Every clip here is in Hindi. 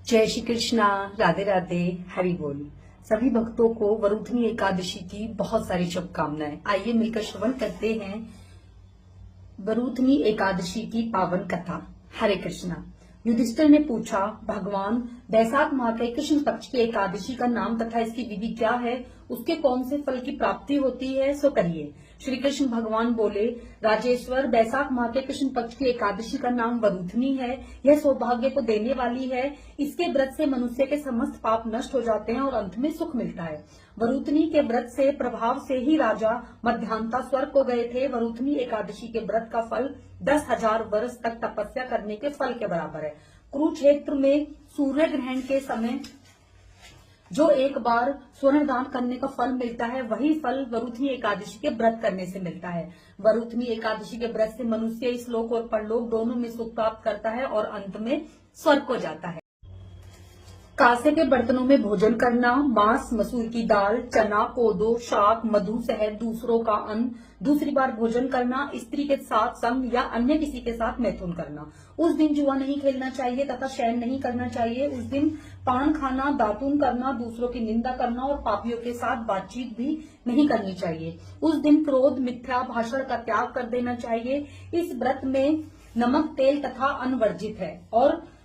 जय श्री कृष्णा, राधे राधे, हरि बोल। सभी भक्तों को वरुथनी एकादशी की बहुत सारी शुभकामनाएं। आइए मिलकर श्रवण करते हैं वरुथनी एकादशी की पावन कथा। हरे कृष्णा। युधिष्ठिर ने पूछा, भगवान, बैसाख माह के कृष्ण पक्ष की एकादशी का नाम तथा इसकी विधि क्या है? उसके कौन से फल की प्राप्ति होती है, सो कहिए। श्री कृष्ण भगवान बोले, राजेश्वर, बैसाख माह के कृष्ण पक्ष की एकादशी का नाम वरुथनी है। यह सौभाग्य को देने वाली है। इसके व्रत से मनुष्य के समस्त पाप नष्ट हो जाते हैं और अंत में सुख मिलता है। वरुथनी के व्रत से प्रभाव से ही राजा मध्यांता स्वर्ग को गए थे। वरुथनी एकादशी के व्रत का फल 10,000 वर्ष तक तपस्या करने के फल के बराबर है। कुरुक्षेत्र में सूर्य ग्रहण के समय जो एक बार स्वर्ण दान करने का फल मिलता है, वही फल वरुथनी एकादशी के व्रत करने से मिलता है। वरुथनी एकादशी के व्रत से मनुष्य इस लोक और परलोक दोनों में सुख प्राप्त करता है और अंत में स्वर्ग को जाता है। कांसे के बर्तनों में भोजन करना, मांस, मसूर की दाल, चना, कोदो, शाक, मधु, शहद, दूसरों का अन्न, दूसरी बार भोजन करना, स्त्री के साथ संग या अन्य किसी के साथ मैथुन करना। उस दिन जुआ नहीं खेलना चाहिए तथा शयन नहीं करना चाहिए। उस दिन पान खाना, दातून करना, दूसरों की निंदा करना और पापियों के साथ बातचीत भी नहीं करनी चाहिए। उस दिन क्रोध, मिथ्या भाषण का त्याग कर देना चाहिए। इस व्रत में नमक, तेल तथा अन्न वर्जित है। और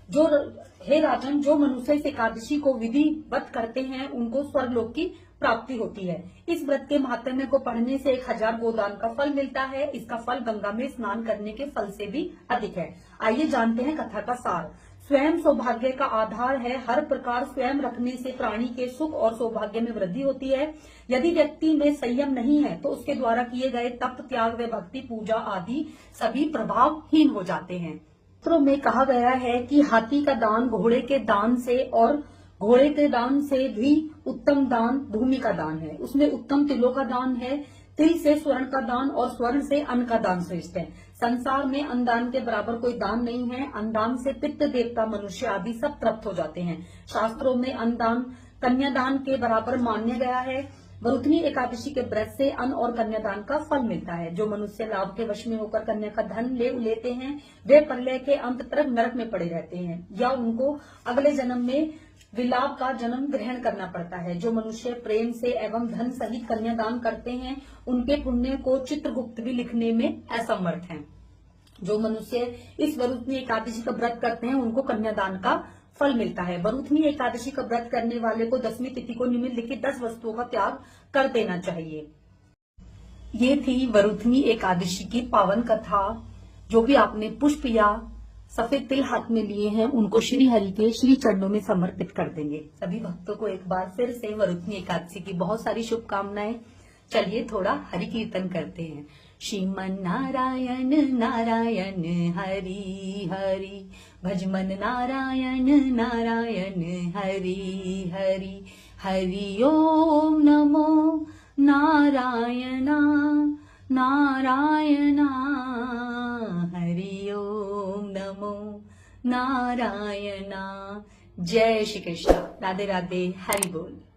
हे राजन, जो मनुष्य इस एकादशी को विधिवत करते हैं उनको स्वर्गलोक की प्राप्ति होती है। इस व्रत के महात्म्य को पढ़ने से 1000 गोदान का फल मिलता है। इसका फल गंगा में स्नान करने के फल से भी अधिक है। आइए जानते हैं कथा का सार। स्वयं सौभाग्य का आधार है। हर प्रकार स्वयं रखने से प्राणी के सुख और सौभाग्य में वृद्धि होती है। यदि व्यक्ति में संयम नहीं है तो उसके द्वारा किए गए तप, त्याग व भक्ति, पूजा आदि सभी प्रभावहीन हो जाते हैं। शास्त्रों में कहा गया है कि हाथी का दान घोड़े के दान से और घोड़े के दान से भी उत्तम दान भूमि का दान है। उसमें उत्तम तिलों का दान है। तिल से स्वर्ण का दान और स्वर्ण से अन्न का दान श्रेष्ठ है। संसार में अन्नदान के बराबर कोई दान नहीं है। अन्नदान से पितृ देवता, मनुष्य आदि सब तृप्त हो जाते हैं। शास्त्रों में अन्नदान कन्यादान के बराबर मान्य गया है। वरुथनी एकादशी के व्रत से अन्न और कन्यादान का फल मिलता है। जो मनुष्य लाभ के वश में होकर कन्या का धन ले लेते हैं, वे प्रलय के अंत तक नरक में पड़े रहते हैं या उनको अगले जन्म में विलाप का जन्म ग्रहण करना पड़ता है। जो मनुष्य प्रेम से एवं धन सहित कन्यादान करते हैं, उनके पुण्य को चित्रगुप्त भी लिखने में असमर्थ हैं। जो मनुष्य इस वरुथनी एकादशी का व्रत करते हैं, उनको कन्यादान का फल मिलता है। वरुथनी एकादशी का व्रत करने वाले को 10वीं तिथि को निम्नलिखित 10 वस्तुओं का त्याग कर देना चाहिए। ये थी वरुथनी एकादशी की पावन कथा। जो भी आपने पुष्प या सफेद तिल हाथ में लिए हैं, उनको श्री हरि के श्री चरणों में समर्पित कर देंगे। सभी भक्तों को एक बार फिर से वरुथनी एकादशी की बहुत सारी शुभकामनाएं। चलिए थोड़ा हरि कीर्तन करते हैं। श्रीमन नारायण नारायण हरि हरि, भजमन नारायण नारायण हरि हरि, हरि ओम नमो नारायणा नारायणा, हरि ओम नमो नारायणा। जय श्री कृष्ण, राधे राधे, हरि बोल।